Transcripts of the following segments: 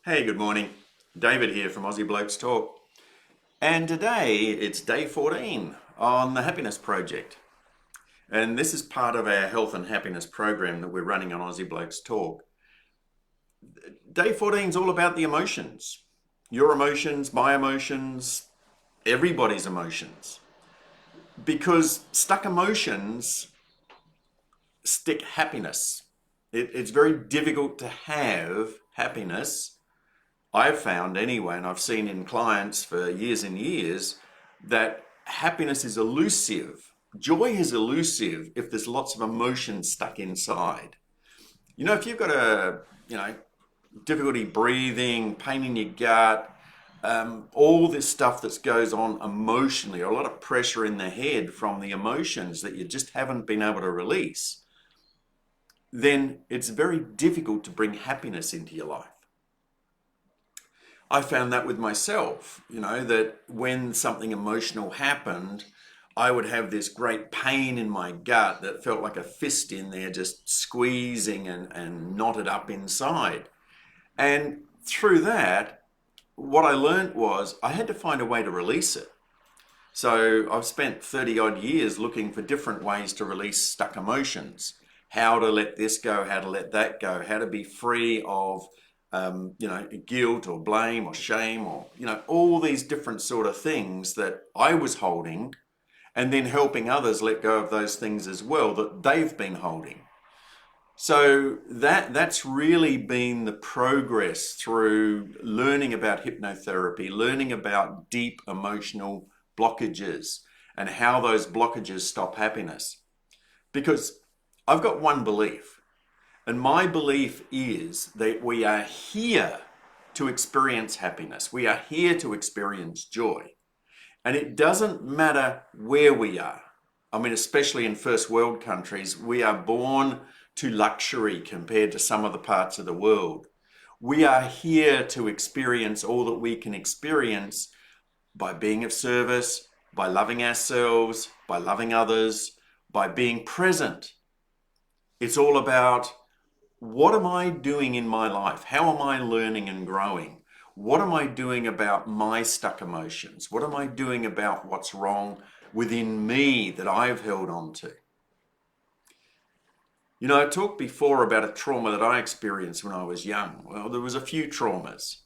Hey, good morning. David here from Aussie Blokes Talk. And today it's day 14 on the Happiness Project. And this is part of our health and happiness program that we're running on Aussie Blokes Talk. Day 14 is all about the emotions. Your emotions, my emotions, everybody's emotions. Because stuck emotions stick happiness. It's very difficult to have happiness. I've found anyway, and I've seen in clients for years and years, that happiness is elusive. Joy is elusive if there's lots of emotion stuck inside. If you've got difficulty breathing, pain in your gut, all this stuff that goes on emotionally, or a lot of pressure in the head from the emotions that you just haven't been able to release, then it's very difficult to bring happiness into your life. I found that with myself, that when something emotional happened, I would have this great pain in my gut that felt like a fist in there just squeezing and knotted up inside. And through that, what I learned was I had to find a way to release it. So I've spent 30 odd years looking for different ways to release stuck emotions, how to let this go, how to let that go, how to be free of guilt or blame or shame or, all these different sort of things that I was holding, and then helping others let go of those things as well that they've been holding. So that's really been the progress through learning about hypnotherapy, learning about deep emotional blockages and how those blockages stop happiness. Because I've got one belief. And my belief is that we are here to experience happiness. We are here to experience joy. And it doesn't matter where we are. Especially in first world countries, we are born to luxury compared to some other parts of the world. We are here to experience all that we can experience by being of service, by loving ourselves, by loving others, by being present. It's all about, what am I doing in my life? How am I learning and growing? What am I doing about my stuck emotions? What am I doing about what's wrong within me that I've held on to? I talked before about a trauma that I experienced when I was young. Well, there was a few traumas.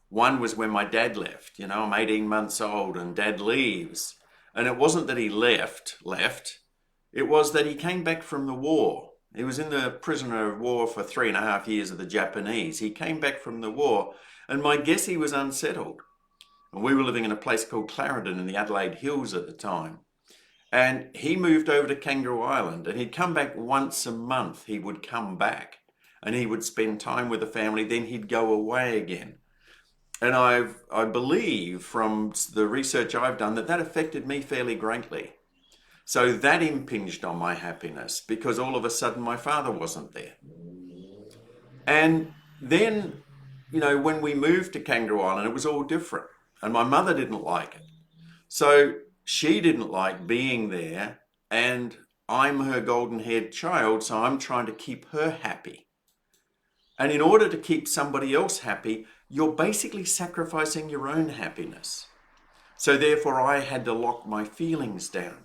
One was when my dad left. I'm 18 months old and dad leaves. And it wasn't that he left. It was that he came back from the war. He was in the prisoner of war for 3.5 years of the Japanese. He came back from the war, and my guess he was unsettled. And we were living in a place called Clarendon in the Adelaide Hills at the time. And he moved over to Kangaroo Island, and he'd come back once a month. He would come back, and he would spend time with the family, then he'd go away again. And I believe from the research I've done that affected me fairly greatly. So that impinged on my happiness because all of a sudden my father wasn't there. And then, when we moved to Kangaroo Island, it was all different. And my mother didn't like it. So she didn't like being there. And I'm her golden-haired child, so I'm trying to keep her happy. And in order to keep somebody else happy, you're basically sacrificing your own happiness. So therefore, I had to lock my feelings down.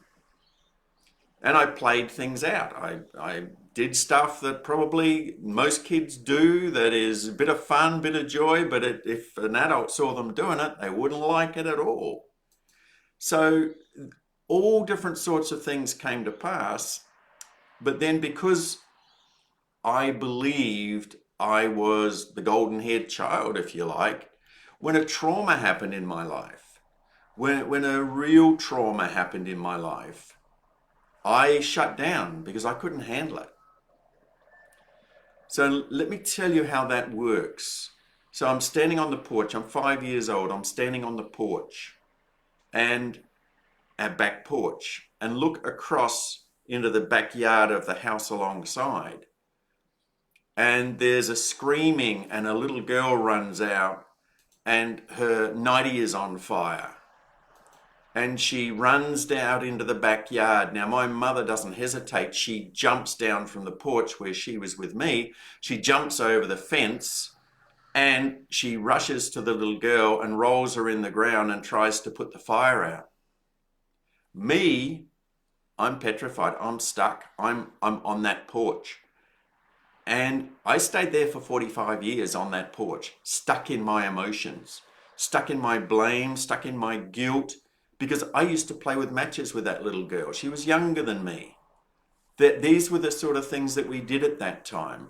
And I played things out. I did stuff that probably most kids do that is a bit of fun, bit of joy, but if an adult saw them doing it, they wouldn't like it at all. So all different sorts of things came to pass. But then because I believed I was the golden-haired child, if you like, when a trauma happened in my life, when a real trauma happened in my life, I shut down because I couldn't handle it. So let me tell you how that works. So I'm standing on the porch. I'm 5 years old. I'm standing on the porch and our back porch and look across into the backyard of the house alongside. And there's a screaming and a little girl runs out and her nightie is on fire. And she runs out into the backyard. Now, my mother doesn't hesitate. She jumps down from the porch where she was with me. She jumps over the fence And she rushes to the little girl and rolls her in the ground and tries to put the fire out. Me, I'm petrified. I'm stuck. I'm on that porch. And I stayed there for 45 years on that porch, stuck in my emotions, stuck in my blame, stuck in my guilt, because I used to play with matches with that little girl. She was younger than me. These were the sort of things that we did at that time.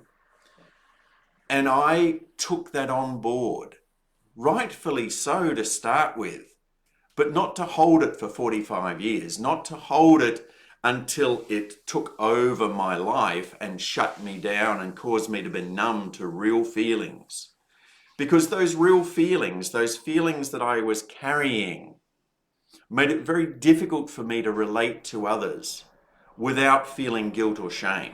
And I took that on board, rightfully so to start with, but not to hold it for 45 years, not to hold it until it took over my life and shut me down and caused me to be numb to real feelings. Because those real feelings, those feelings that I was carrying, made it very difficult for me to relate to others without feeling guilt or shame.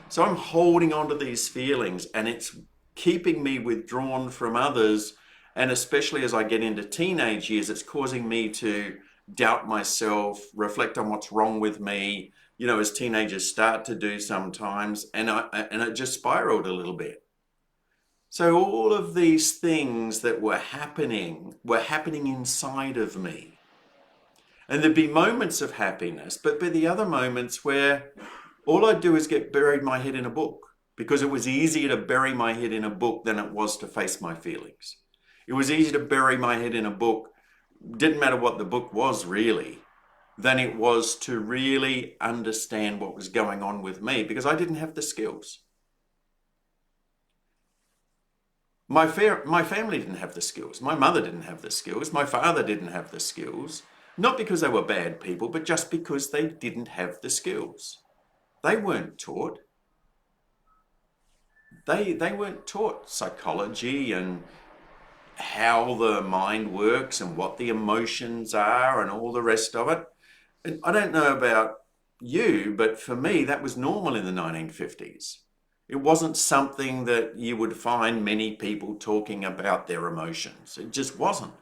So I'm holding on to these feelings, and it's keeping me withdrawn from others. And especially as I get into teenage years, it's causing me to doubt myself, reflect on what's wrong with me, as teenagers start to do sometimes. And it just spiraled a little bit. So all of these things that were happening inside of me. And there'd be moments of happiness, but the other moments where all I'd do is get buried my head in a book, because it was easier to bury my head in a book than it was to face my feelings. It was easier to bury my head in a book, didn't matter what the book was really, than it was to really understand what was going on with me, because I didn't have the skills. My family didn't have the skills. My mother didn't have the skills. My father didn't have the skills. Not because they were bad people, but just because they didn't have the skills. They weren't taught. They weren't taught psychology and how the mind works and what the emotions are and all the rest of it. And I don't know about you, but for me, that was normal in the 1950s. It wasn't something that you would find many people talking about their emotions. It just wasn't.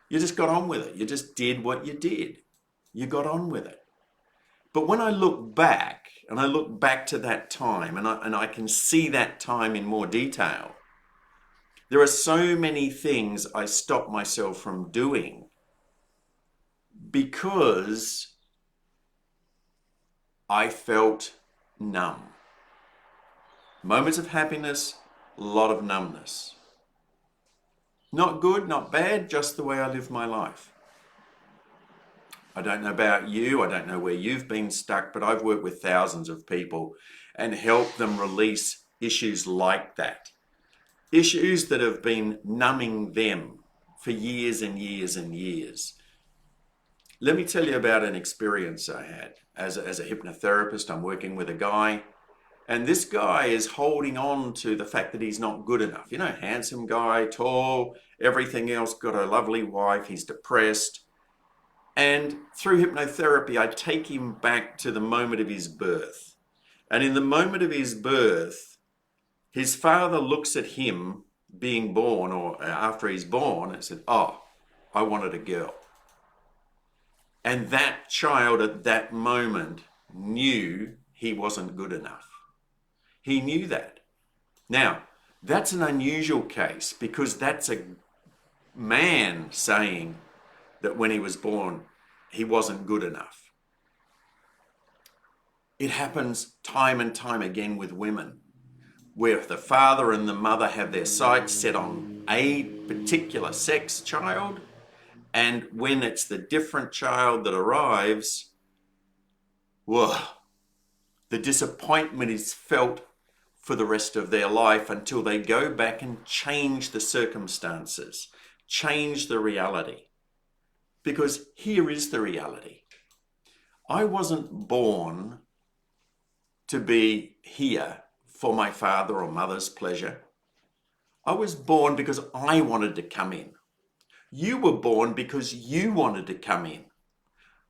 You just got on with it. You just did what you did. You got on with it. But when I look back, and I look back to that time, and I can see that time in more detail, there are so many things I stopped myself from doing because I felt numb. Moments of happiness, a lot of numbness. Not good, not bad, just the way I live my life. I don't know about you, I don't know where you've been stuck, but I've worked with thousands of people and helped them release issues like that. Issues that have been numbing them for years and years and years. Let me tell you about an experience I had. As a hypnotherapist, I'm working with a guy, and this guy is holding on to the fact that he's not good enough. Handsome guy, tall, everything else, got a lovely wife, he's depressed. And through hypnotherapy, I take him back to the moment of his birth. And in the moment of his birth, his father looks at him being born, or after he's born, and said, "Oh, I wanted a girl." And that child at that moment knew he wasn't good enough. He knew that. Now, that's an unusual case, because that's a man saying that when he was born, he wasn't good enough. It happens time and time again with women, where the father and the mother have their sights set on a particular sex child, and when it's the different child that arrives, whoa, the disappointment is felt for the rest of their life until they go back and change the circumstances, change the reality. Because here is the reality. I wasn't born to be here for my father or mother's pleasure. I was born because I wanted to come in. You were born because you wanted to come in.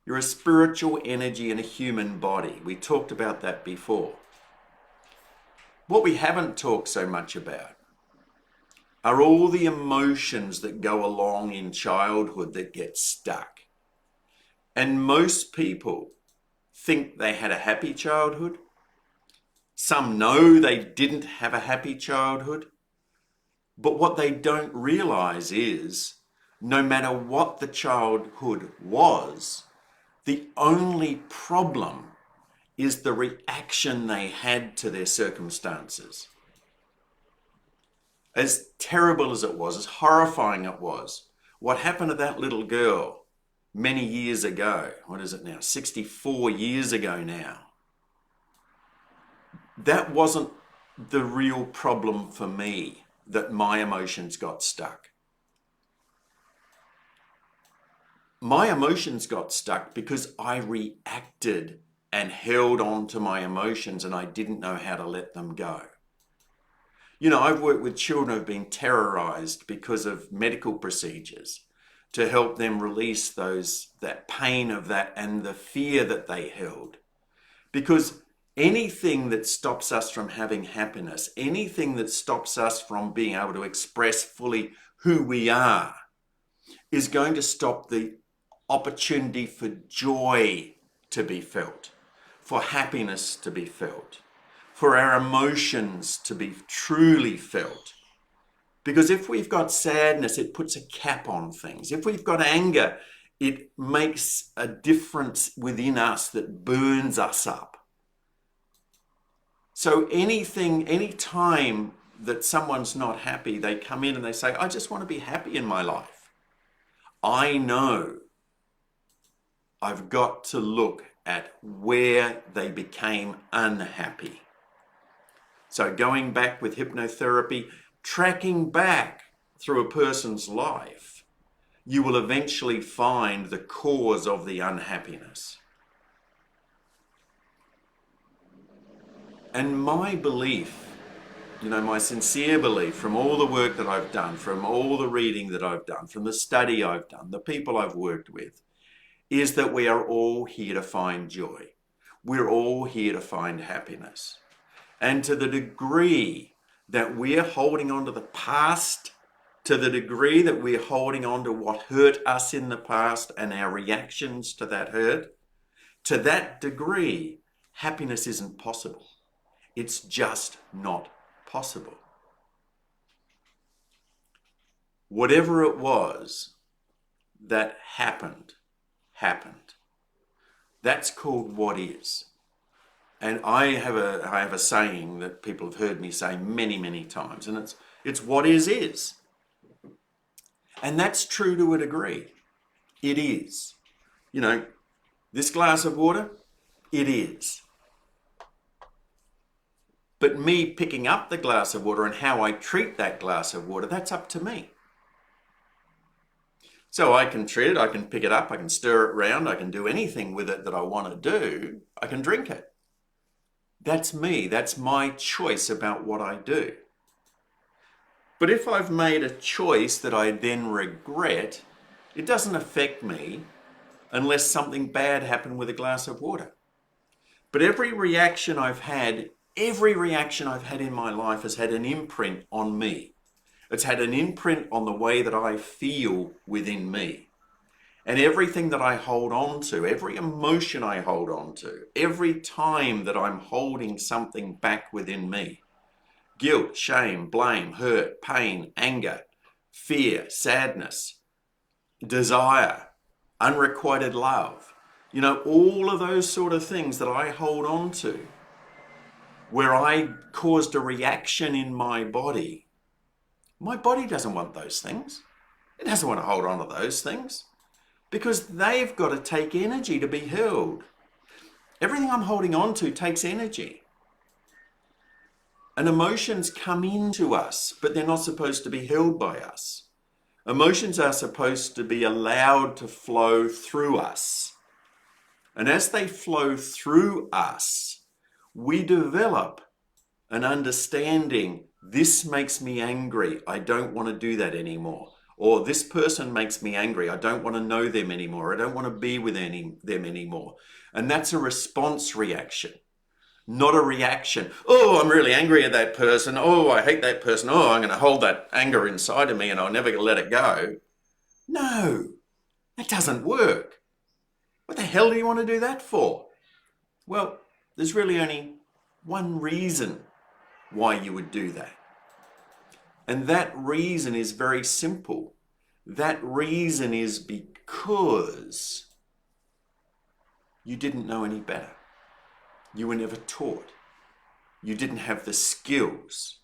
You're a spiritual energy in a human body. We talked about that before. What we haven't talked so much about are all the emotions that go along in childhood that get stuck. And most people think they had a happy childhood. Some know they didn't have a happy childhood. But what they don't realize is no matter what the childhood was, the only problem is the reaction they had to their circumstances. As terrible as it was, as horrifying it was, what happened to that little girl many years ago, what is it now, 64 years ago now, that wasn't the real problem for me, that my emotions got stuck. My emotions got stuck because I reacted and held on to my emotions and I didn't know how to let them go. You know, I've worked with children who've been terrorized because of medical procedures to help them release that pain of that and the fear that they held. Because anything that stops us from having happiness, anything that stops us from being able to express fully who we are, is going to stop the opportunity for joy to be felt, for happiness to be felt, for our emotions to be truly felt. Because if we've got sadness, it puts a cap on things. If we've got anger, it makes a difference within us that burns us up. So any time that someone's not happy, they come in and they say, I just want to be happy in my life. I know I've got to look at where they became unhappy. So going back with hypnotherapy, tracking back through a person's life, you will eventually find the cause of the unhappiness. And my belief, my sincere belief from all the work that I've done, from all the reading that I've done, from the study I've done, the people I've worked with, is that we are all here to find joy. We're all here to find happiness. And to the degree that we're holding on to the past, to the degree that we're holding on to what hurt us in the past and our reactions to that hurt, to that degree, happiness isn't possible. It's just not possible. Whatever it was that happened. That's called what is. And I have a saying that people have heard me say many, many times, and it's what is. And that's true to a degree. It is. This glass of water, it is. But me picking up the glass of water and how I treat that glass of water, that's up to me. So I can treat it, I can pick it up, I can stir it around, I can do anything with it that I want to do, I can drink it. That's me, that's my choice about what I do. But if I've made a choice that I then regret, it doesn't affect me unless something bad happened with a glass of water. But every reaction I've had in my life has had an imprint on me. It's had an imprint on the way that I feel within me. And everything that I hold on to, every emotion I hold on to, every time that I'm holding something back within me, guilt, shame, blame, hurt, pain, anger, fear, sadness, desire, unrequited love, all of those sort of things that I hold on to, where I caused a reaction in my body doesn't want those things. It doesn't want to hold on to those things because they've got to take energy to be held. Everything I'm holding on to takes energy. And emotions come into us, but they're not supposed to be held by us. Emotions are supposed to be allowed to flow through us. And as they flow through us, we develop an understanding, this makes me angry, I don't want to do that anymore. Or this person makes me angry, I don't want to know them anymore, I don't want to be with them anymore. And that's a response reaction, not a reaction. Oh, I'm really angry at that person. Oh, I hate that person. Oh, I'm going to hold that anger inside of me and I'm never going to let it go. No, that doesn't work. What the hell do you want to do that for? Well, there's really only one reason why you would do that. And that reason is very simple. That reason is because you didn't know any better. You were never taught. You didn't have the skills.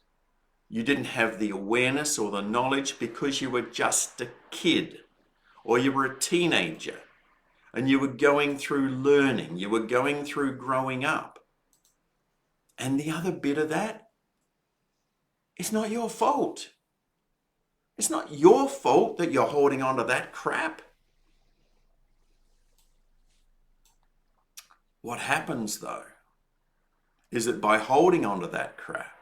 You didn't have the awareness or the knowledge because you were just a kid or you were a teenager and you were going through learning. You were going through growing up. And the other bit of that, it's not your fault. It's not your fault that you're holding on to that crap. What happens though is that by holding on to that crap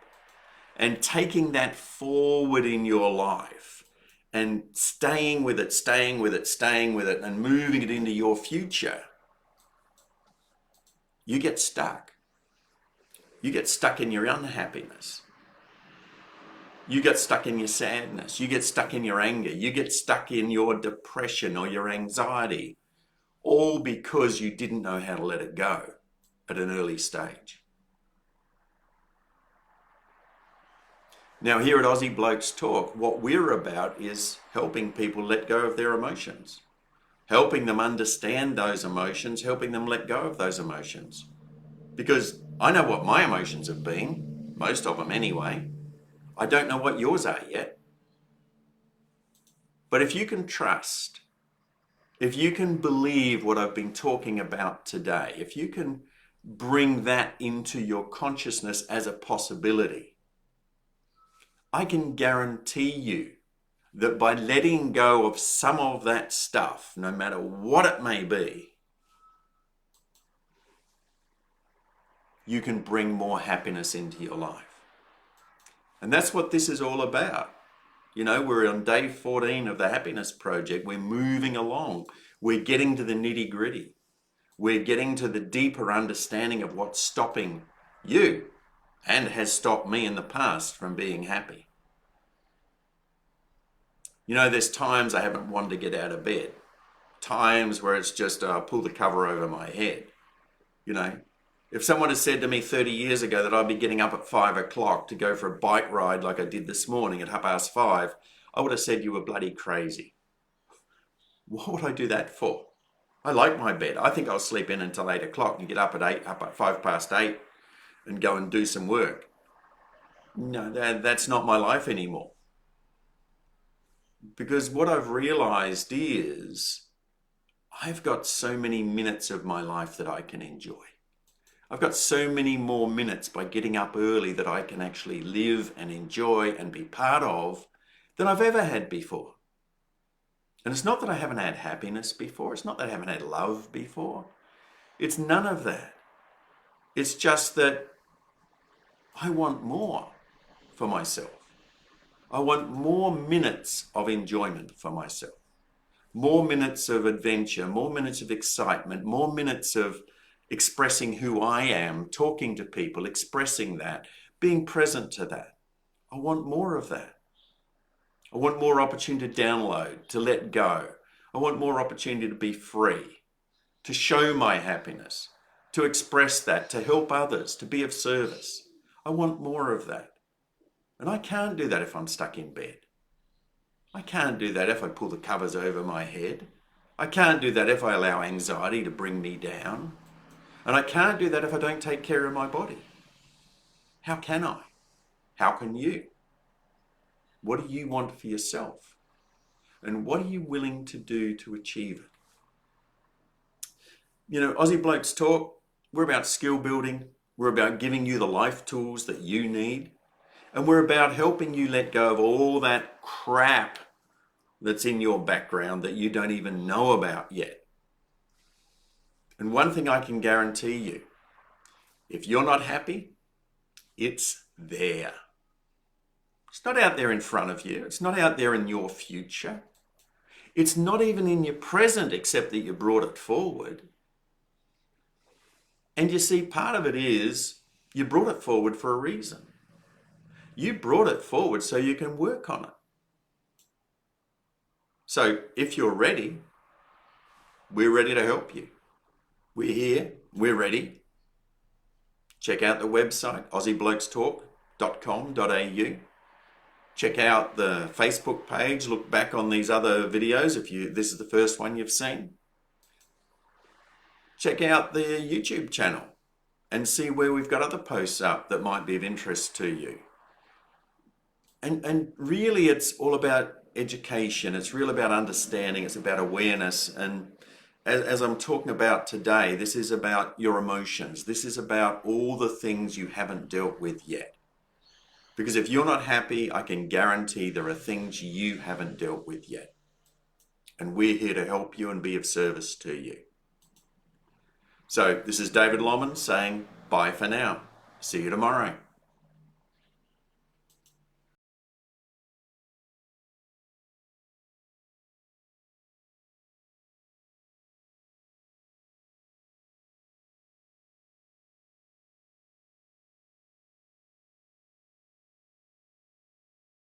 and taking that forward in your life and staying with it, and moving it into your future, you get stuck. You get stuck in your unhappiness. You get stuck in your sadness. You get stuck in your anger. You get stuck in your depression or your anxiety, all because you didn't know how to let it go at an early stage. Now, here at Aussie Blokes Talk, what we're about is helping people let go of their emotions, helping them understand those emotions, helping them let go of those emotions. Because I know what my emotions have been, most of them anyway. I don't know what yours are yet. But if you can trust, if you can believe what I've been talking about today, if you can bring that into your consciousness as a possibility, I can guarantee you that by letting go of some of that stuff, no matter what it may be, you can bring more happiness into your life. And that's what this is all about. You know, we're on day 14 of the Happiness Project. We're moving along. We're getting to the nitty-gritty. We're getting to the deeper understanding of what's stopping you and has stopped me in the past from being happy. You know, there's times I haven't wanted to get out of bed. Times where it's just, pull the cover over my head. You know, if someone had said to me 30 years ago that I'd be getting up at 5 o'clock to go for a bike ride like I did this morning at 5:30, I would have said you were bloody crazy. What would I do that for? I like my bed. I think I'll sleep in until 8 o'clock and get up at 8:05 and go and do some work. No, that's not my life anymore. Because what I've realized is I've got so many minutes of my life that I can enjoy. I've got so many more minutes by getting up early that I can actually live and enjoy and be part of than I've ever had before. And it's not that I haven't had happiness before. It's not that I haven't had love before. It's none of that. It's just that I want more for myself. I want more minutes of enjoyment for myself. More minutes of adventure, more minutes of excitement, more minutes of expressing who I am, talking to people, expressing that, being present to that. I want more of that. I want more opportunity to download, to let go. I want more opportunity to be free, to show my happiness, to express that, to help others, to be of service. I want more of that. And I can't do that if I'm stuck in bed. I can't do that if I pull the covers over my head. I can't do that if I allow anxiety to bring me down. And I can't do that if I don't take care of my body. How can I? How can you? What do you want for yourself? And what are you willing to do to achieve it? You know, Aussie Blokes Talk, we're about skill building. We're about giving you the life tools that you need. And we're about helping you let go of all that crap that's in your background that you don't even know about yet. And one thing I can guarantee you, if you're not happy, it's there. It's not out there in front of you. It's not out there in your future. It's not even in your present, except that you brought it forward. And you see, part of it is you brought it forward for a reason. You brought it forward so you can work on it. So if you're ready, we're ready to help you. We're here, we're ready. Check out the website, aussieblokestalk.com.au. Check out the Facebook page. Look back on these other videos if this is the first one you've seen. Check out the YouTube channel and see where we've got other posts up that might be of interest to you. And really it's all about education. It's really about understanding. It's about awareness. And as I'm talking about today, this is about your emotions. This is about all the things you haven't dealt with yet. Because if you're not happy, I can guarantee there are things you haven't dealt with yet. And we're here to help you and be of service to you. So this is David Lomman saying bye for now. See you tomorrow.